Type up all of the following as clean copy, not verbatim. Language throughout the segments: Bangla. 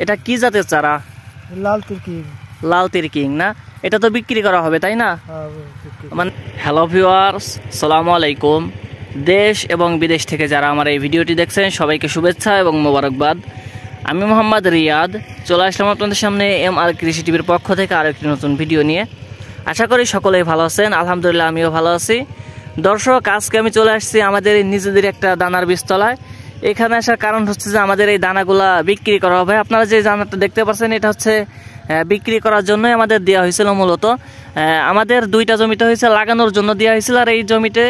এটা কি জাতের চারা? লাল তিরকিং। লাল তিরকিং না? এটা তো বিক্রি করা হবে তাই না? মানে হ্যালো ভিউয়ার্স, আসসালামু আলাইকুম। দেশ এবং বিদেশ থেকে যারা আমার এই ভিডিওটি দেখছেন সবাইকে শুভেচ্ছা এবং মোবারকবাদ। আমি মোহাম্মদ রিয়াদ চলে আসলাম আপনাদের সামনে MR কৃষি টিভির পক্ষ থেকে আরও একটি নতুন ভিডিও নিয়ে। আশা করি সকলেই ভালো আছেন, আলহামদুলিল্লাহ আমিও ভালো আছি। দর্শক, আজকে আমি চলে আসছি আমাদের নিজেদের একটা দানার বীজতলায়। এখানে আসার কারণ হচ্ছে যে আমাদের এই দানাগুলা বিক্রি করা হবে। আপনারা যে দানাটা দেখতে পাচ্ছেন এটা হচ্ছে বিক্রি করার জন্যই আমাদের দেওয়া হয়েছিল। মূলত আমাদের দুইটা জমিতে হয়েছে লাগানোর জন্য দেওয়া হয়েছিল, আর এই জমিতে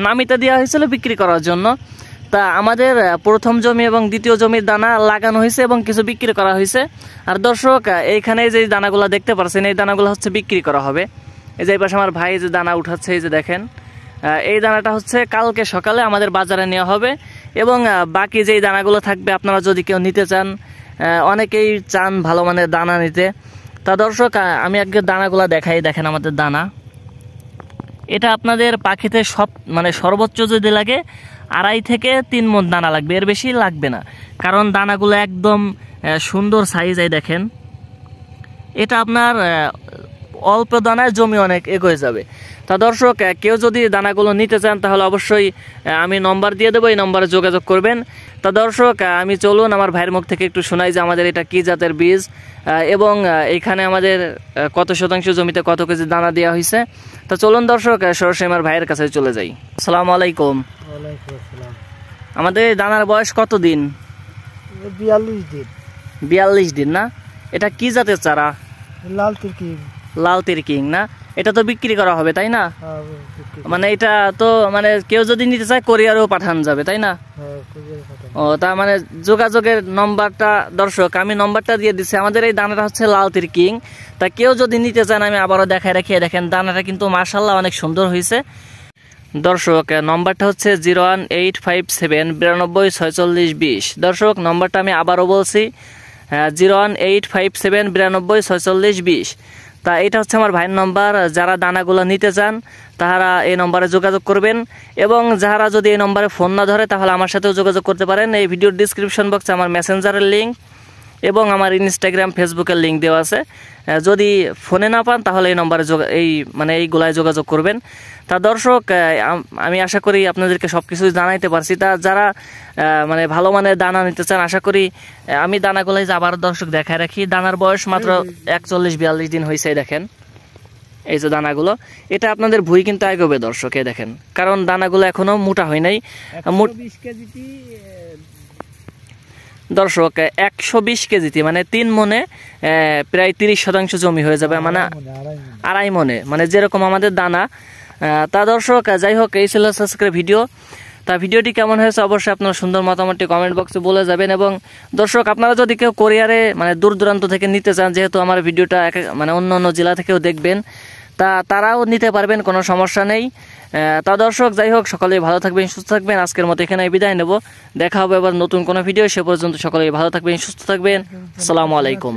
নামিতে দেওয়া হয়েছিল বিক্রি করার জন্য। তা আমাদের প্রথম জমি এবং দ্বিতীয় জমির দানা লাগানো হয়েছে এবং কিছু বিক্রি করা হয়েছে। আর দর্শক, এইখানে যে দানাগুলো দেখতে পাচ্ছেন এই দানাগুলো হচ্ছে বিক্রি করা হবে। এই যে এই পাশে আমার ভাই যে দানা উঠাচ্ছে, এই যে দেখেন, এই দানাটা হচ্ছে কালকে সকালে আমাদের বাজারে নেওয়া হবে। এবং বাকি যেই দানাগুলো থাকবে আপনারা যদি কেউ নিতে চান, অনেকেই চান ভালো মানের দানা নিতে। তা দর্শক, আমি আগে দানাগুলো দেখাই। দেখেন আমাদের দানা, এটা আপনাদের পাখিতে সর্বোচ্চ যদি লাগে 2.5 থেকে 3 মণ দানা লাগবে, এর বেশি লাগবে না। কারণ দানাগুলো একদম সুন্দর সাইজ। এই দেখেন, এটা আপনার অল্প দানায় জমি অনেক এগিয়ে যাবে। তা দর্শক, কেউ যদি দানাগুলো নিতে চান তাহলে অবশ্যই আমি নম্বর দিয়ে দেবো, এই নম্বরে যোগাযোগ করবেন। তা দর্শক, আমি চলুন আমার ভাইয়ের মুখ থেকে একটু শোনাই যে আমাদের এটা কি জাতের বীজ এবং এখানে আমাদের কত শতাংশ জমিতে কত কেজি দানা দেওয়া হয়েছে। তা চলুন দর্শক, সরাসরি আমার ভাইয়ের কাছে চলে যাই। আসসালামু আলাইকুম। আমাদের দানার বয়স কত দিন? 42 দিন। 42 দিন না? এটা কি জাতের চারা? লাল তিরকিং। লাল তিরকিং না? এটা তো বিক্রি করা হবে তাই না? মানে এটা তো কেউ যদি নিতে চায় কোরিয়ারেও পাঠানো যাবে তাই না? ও, তার মানে যোগাযোগের নম্বরটা দর্শক আমি নম্বরটা দিয়ে দিচ্ছি। আমাদের এই দানাটা হচ্ছে লাল তিরকিং। তা কেউ যদি নিতে চান আমি আবারও দেখাই রাখি। দেখেন দানাটা কিন্তু মাশাআল্লাহ অনেক সুন্দর হয়েছে। দর্শক, নম্বরটা হচ্ছে 01857 92 46 20। দর্শক, নম্বরটা আমি আবারও বলছি, 01857 92 46 20। তা এটা হচ্ছে আমার ভাইয়ের নম্বর। যারা দানাগুলো নিতে চান তারা এই নম্বরে যোগাযোগ করবেন, এবং যারা যদি এই নম্বরে ফোন না ধরে তাহলে আমার সাথেও যোগাযোগ করতে পারেন। এই ভিডিওর ডিসক্রিপশন বক্সে আমার মেসেঞ্জারের লিঙ্ক এবং আমার ইনস্টাগ্রাম ফেসবুকের লিঙ্ক দেওয়া আছে। যদি ফোনে না পান তাহলে এই নম্বরে এইগুলায় যোগাযোগ করবেন। তা দর্শক, আমি আশা করি আপনাদেরকে সব কিছু জানাইতে পারছি। তা যারা ভালো মানের দানা নিতে চান, আশা করি আমি দানাগুলাই আবার দর্শক দেখায় রাখি। দানার বয়স মাত্র 41-42 দিন হয়েছে। দেখেন এই যে দানাগুলো, এটা আপনাদের ভুঁই কিন্তু এগোবে দর্শক। দেখেন, কারণ দানাগুলো এখনো মোটা হয় নাই। 120 কেজিতে দর্শক 120 কেজিতে 3 মণে প্রায় 30% জমি হয়ে যাবে, 2.5 মণে, যেরকম আমাদের দানা। তা দর্শক, যাই হোক, এই ছিল আজকের ভিডিও। তা ভিডিওটি কেমন হয়েছে অবশ্যই আপনার সুন্দর মতামতটি কমেন্ট বক্সে বলে যাবেন। এবং দর্শক, আপনারা যদি কেউ কোরিয়ারে দূর দূরান্ত থেকে নিতে চান, যেহেতু আমার ভিডিওটা অন্য অন্য জেলা থেকেও দেখবেন, তা তারাও নিতে পারবেন, কোনো সমস্যা নেই। তা দর্শক, যাই হোক, সকলেই ভালো থাকবেন, সুস্থ থাকবেন। আজকের মতো এখানে বিদায় নেব। দেখা হবে এবার নতুন কোনো ভিডিও। সে পর্যন্ত সকলেই ভালো থাকবেন, সুস্থ থাকবেন। আসসালামু আলাইকুম।